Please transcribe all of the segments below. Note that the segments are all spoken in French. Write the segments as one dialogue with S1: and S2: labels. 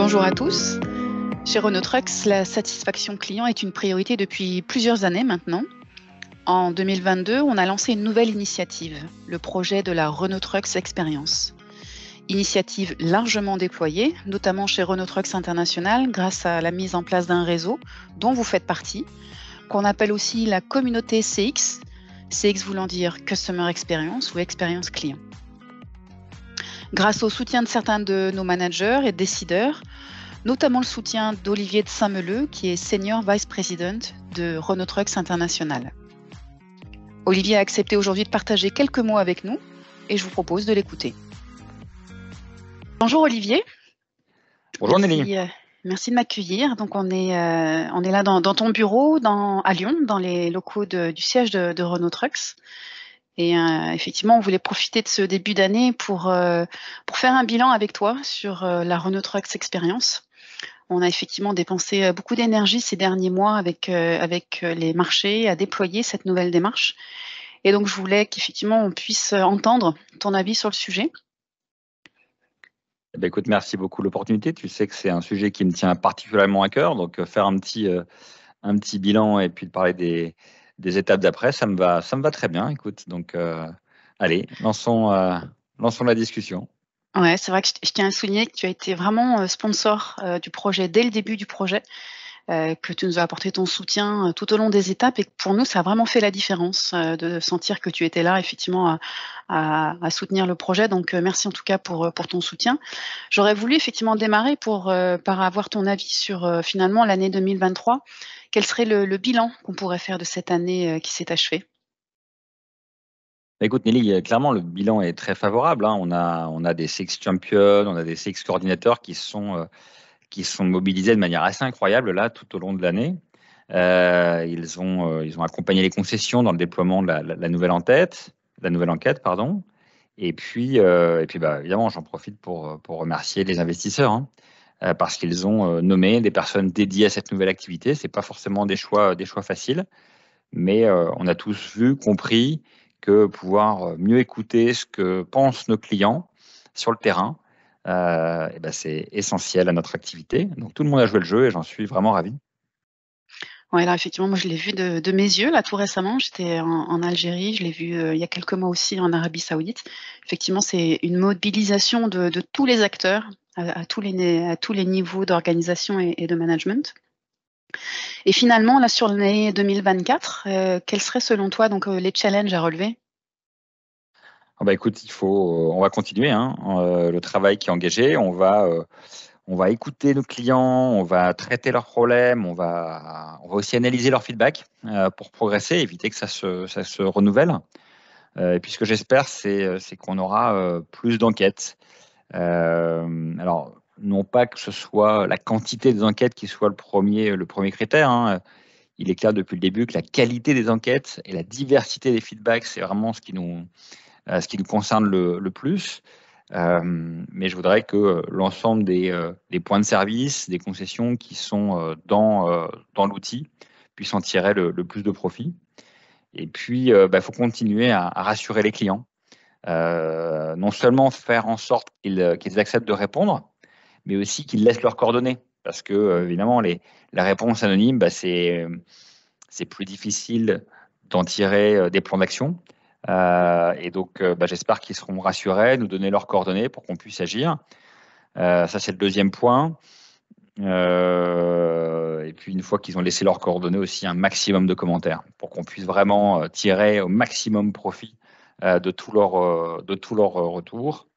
S1: Bonjour à tous. Chez Renault Trucks, la satisfaction client est une priorité depuis plusieurs années maintenant. En 2022, on a lancé une nouvelle initiative, le projet de la Renault Trucks Experience. Initiative largement déployée, notamment chez Renault Trucks International, grâce à la mise en place d'un réseau dont vous faites partie, qu'on appelle aussi la communauté CX, CX voulant dire Customer Experience ou Expérience Client. Grâce au soutien de certains de nos managers et décideurs, notamment le soutien d'Olivier de Saint-Meleu, qui est Senior Vice President de Renault Trucks International. Olivier a accepté aujourd'hui de partager quelques mots avec nous et je vous propose de l'écouter. Bonjour Olivier.
S2: Bonjour Nelly.
S1: Merci de m'accueillir. Donc on est là dans ton bureau à Lyon, dans les locaux du siège de Renault Trucks. Et effectivement, on voulait profiter de ce début d'année pour faire un bilan avec toi sur la Renault Trucks Experience. On a effectivement dépensé beaucoup d'énergie ces derniers mois avec les marchés à déployer cette nouvelle démarche. Et donc, je voulais qu'effectivement, on puisse entendre ton avis sur le sujet.
S2: Eh bien, écoute, merci beaucoup de l'opportunité. Tu sais que c'est un sujet qui me tient particulièrement à cœur. Donc, faire un petit bilan et puis de parler des étapes d'après, ça me va très bien. Écoute, donc, allez, lançons la discussion.
S1: Ouais, c'est vrai que je tiens à souligner que tu as été vraiment sponsor du projet dès le début du projet, que tu nous as apporté ton soutien tout au long des étapes et que pour nous, ça a vraiment fait la différence de sentir que tu étais là effectivement à soutenir le projet. Donc, merci en tout cas pour ton soutien. J'aurais voulu effectivement démarrer par avoir ton avis sur finalement l'année 2023. Quel serait le bilan qu'on pourrait faire de cette année qui s'est achevée?
S2: Écoute Nelly, clairement le bilan est très favorable, hein. On a des CX champions, on a des CX coordinateurs qui sont mobilisés de manière assez incroyable là tout au long de l'année. Ils ont accompagné les concessions dans le déploiement de la nouvelle enquête, pardon. Et puis bah, évidemment, j'en profite pour remercier les investisseurs, hein, parce qu'ils ont nommé des personnes dédiées à cette nouvelle activité. C'est pas forcément des choix faciles, mais on a tous vu, compris que pouvoir mieux écouter ce que pensent nos clients sur le terrain, et ben c'est essentiel à notre activité. Donc tout le monde a joué le jeu et j'en suis vraiment ravi.
S1: Ouais, là, effectivement, moi, je l'ai vu de mes yeux, là, tout récemment. J'étais en Algérie, je l'ai vu il y a quelques mois aussi en Arabie Saoudite. Effectivement, c'est une mobilisation de tous les acteurs à tous les niveaux d'organisation et de management. Et finalement, là, sur l'année 2024, quels seraient selon toi donc, les challenges à relever?
S2: Ah bah écoute, on va continuer, hein, le travail qui est engagé. On va écouter nos clients, on va traiter leurs problèmes, on va aussi analyser leur feedback pour progresser, éviter que ça se renouvelle. Et puis ce que j'espère, c'est qu'on aura plus d'enquêtes. Alors, non pas que ce soit la quantité des enquêtes qui soit le premier critère, hein. Il est clair depuis le début que la qualité des enquêtes et la diversité des feedbacks, c'est vraiment ce qui nous concerne le plus. Mais je voudrais que l'ensemble des points de service, des concessions qui sont dans l'outil puissent en tirer le plus de profit. Et puis, faut continuer à rassurer les clients. Non seulement faire en sorte qu'ils acceptent de répondre, mais aussi qu'ils laissent leurs coordonnées. Parce que, évidemment, la réponse anonyme, c'est plus difficile d'en tirer des plans d'action. Et donc, j'espère qu'ils seront rassurés, nous donner leurs coordonnées pour qu'on puisse agir. Ça, c'est le deuxième point. Et puis, une fois qu'ils ont laissé leurs coordonnées, aussi un maximum de commentaires pour qu'on puisse vraiment tirer au maximum profit de tout leur retour.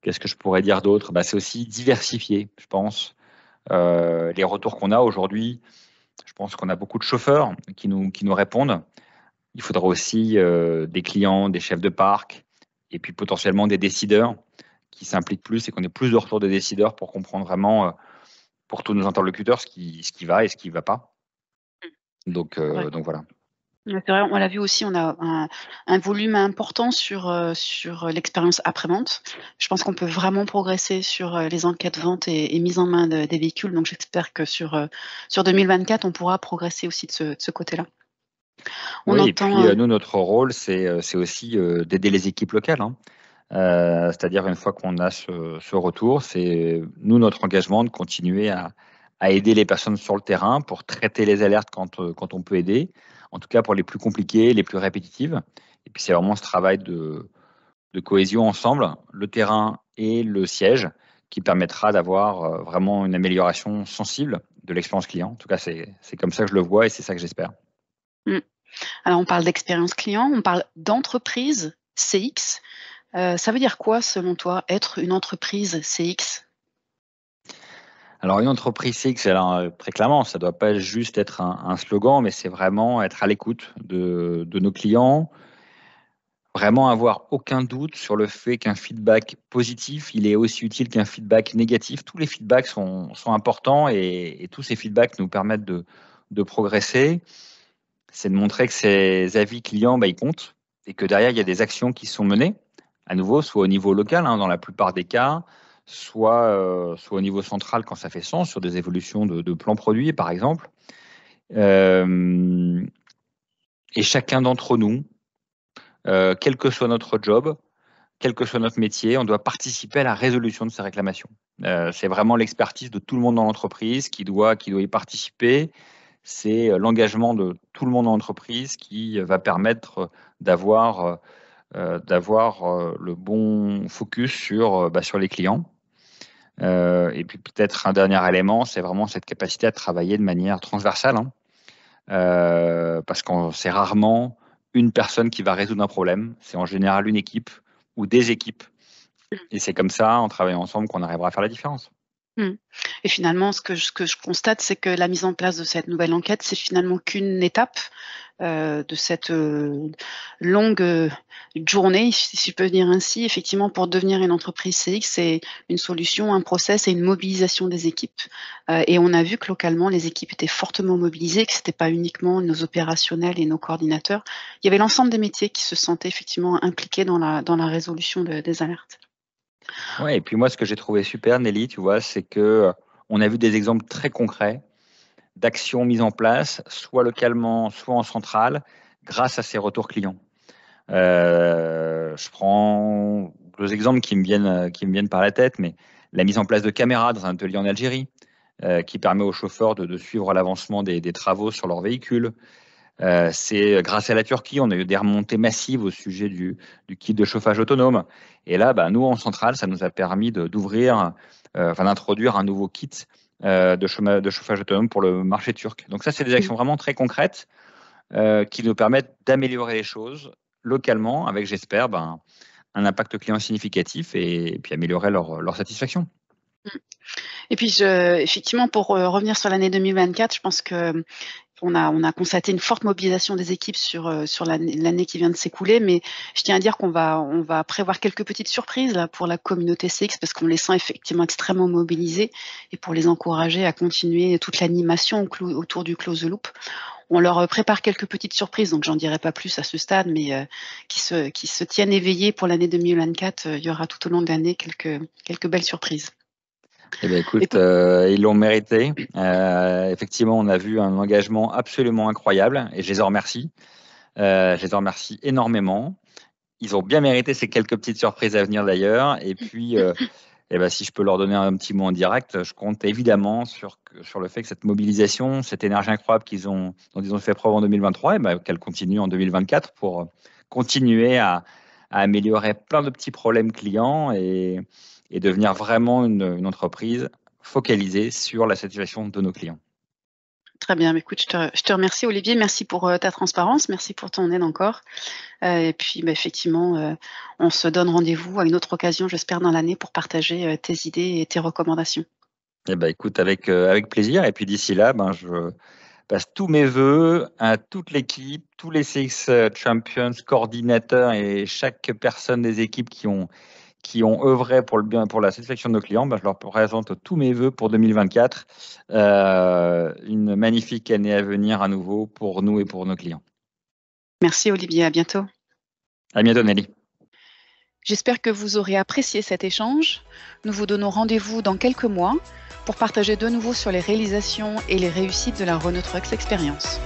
S2: Qu'est-ce que je pourrais dire d'autre? C'est aussi diversifier, je pense. Les retours qu'on a aujourd'hui, je pense qu'on a beaucoup de chauffeurs qui nous répondent. Il faudra aussi des clients, des chefs de parc, et puis potentiellement des décideurs qui s'impliquent plus et qu'on ait plus de retours des décideurs pour comprendre vraiment, pour tous nos interlocuteurs, ce qui va et ce qui ne va pas. Donc voilà.
S1: Ouais, c'est vrai, on l'a vu aussi, on a un volume important sur l'expérience après-vente. Je pense qu'on peut vraiment progresser sur les enquêtes vente et mise en main des véhicules. Donc j'espère que sur 2024, on pourra progresser aussi de ce côté-là. On
S2: Oui, et puis
S1: entend
S2: nous, notre rôle, c'est aussi d'aider les équipes locales, hein. C'est-à-dire une fois qu'on a ce retour, c'est nous notre engagement de continuer à aider les personnes sur le terrain pour traiter les alertes quand on peut aider, en tout cas pour les plus compliquées, les plus répétitives. Et puis c'est vraiment ce travail de cohésion ensemble, le terrain et le siège, qui permettra d'avoir vraiment une amélioration sensible de l'expérience client. En tout cas, c'est comme ça que je le vois et c'est ça que j'espère.
S1: Alors, on parle d'expérience client, on parle d'entreprise CX. Ça veut dire quoi, selon toi, être une entreprise CX?
S2: Alors, une entreprise CX, alors, très clairement, ça ne doit pas juste être un slogan, mais c'est vraiment être à l'écoute de nos clients, vraiment avoir aucun doute sur le fait qu'un feedback positif, il est aussi utile qu'un feedback négatif. Tous les feedbacks sont importants et tous ces feedbacks nous permettent de progresser. C'est de montrer que ces avis clients, ils comptent et que derrière, il y a des actions qui sont menées, à nouveau, soit au niveau local, dans la plupart des cas, soit au niveau central quand ça fait sens, sur des évolutions de plans produits, par exemple. Et chacun d'entre nous, quel que soit notre job, quel que soit notre métier, on doit participer à la résolution de ces réclamations. C'est vraiment l'expertise de tout le monde dans l'entreprise qui doit y participer. C'est l'engagement de tout le monde dans l'entreprise qui va permettre d'avoir le bon focus sur les clients. Et puis peut-être un dernier élément, c'est vraiment cette capacité à travailler de manière transversale, parce que c'est rarement une personne qui va résoudre un problème, c'est en général une équipe ou des équipes. Et c'est comme ça, en travaillant ensemble, qu'on arrivera à faire la différence.
S1: Et finalement, ce que je constate, c'est que la mise en place de cette nouvelle enquête, c'est finalement qu'une étape de cette longue journée, si je peux dire ainsi. Effectivement, pour devenir une entreprise CX, c'est une solution, un process et une mobilisation des équipes. Et on a vu que localement, les équipes étaient fortement mobilisées, que ce n'était pas uniquement nos opérationnels et nos coordinateurs. Il y avait l'ensemble des métiers qui se sentaient effectivement impliqués dans la résolution des alertes.
S2: Ouais, et puis moi, ce que j'ai trouvé super, Nelly, tu vois, c'est que on a vu des exemples très concrets d'actions mises en place, soit localement, soit en centrale, grâce à ces retours clients. Je prends 2 exemples qui me viennent par la tête, mais la mise en place de caméras dans un atelier en Algérie, qui permet aux chauffeurs de suivre l'avancement des travaux sur leur véhicule. C'est grâce à la Turquie, on a eu des remontées massives au sujet du kit de chauffage autonome. Et là, nous, en centrale, ça nous a permis d'introduire un nouveau kit de chauffage autonome pour le marché turc. Donc ça, c'est des actions vraiment très concrètes qui nous permettent d'améliorer les choses localement avec, j'espère, un impact client significatif et puis améliorer leur satisfaction.
S1: Et puis, effectivement, pour revenir sur l'année 2024, je pense que on a constaté une forte mobilisation des équipes sur l'année qui vient de s'écouler, mais je tiens à dire qu'on va prévoir quelques petites surprises là, pour la communauté CX parce qu'on les sent effectivement extrêmement mobilisés et pour les encourager à continuer toute l'animation autour du Close the Loop. On leur prépare quelques petites surprises, donc j'en dirai pas plus à ce stade, mais qui se tiennent éveillés pour l'année 2024. Il y aura tout au long de l'année quelques belles surprises.
S2: Eh bien, écoute, ils l'ont mérité. Effectivement, on a vu un engagement absolument incroyable et je les en remercie. Je les en remercie énormément. Ils ont bien mérité ces quelques petites surprises à venir d'ailleurs. Et puis, si je peux leur donner un petit mot en direct, je compte évidemment sur le fait que cette mobilisation, cette énergie incroyable dont ils ont fait preuve en 2023, qu'elle continue en 2024 pour continuer à améliorer plein de petits problèmes clients et devenir vraiment une entreprise focalisée sur la satisfaction de nos clients.
S1: Très bien, écoute, je te remercie Olivier, merci pour ta transparence, merci pour ton aide encore. Et puis effectivement, on se donne rendez-vous à une autre occasion, j'espère, dans l'année pour partager tes idées et tes recommandations.
S2: Écoute, avec plaisir. Et puis d'ici là, je passe tous mes voeux à toute l'équipe, tous les CX Champions, coordinateurs et chaque personne des équipes qui ont œuvré pour la satisfaction de nos clients. Je leur présente tous mes voeux pour 2024. Une magnifique année à venir à nouveau pour nous et pour nos clients.
S1: Merci Olivier, à bientôt.
S2: À bientôt Nelly.
S1: J'espère que vous aurez apprécié cet échange. Nous vous donnons rendez-vous dans quelques mois pour partager de nouveau sur les réalisations et les réussites de la Renault Trucks Experience.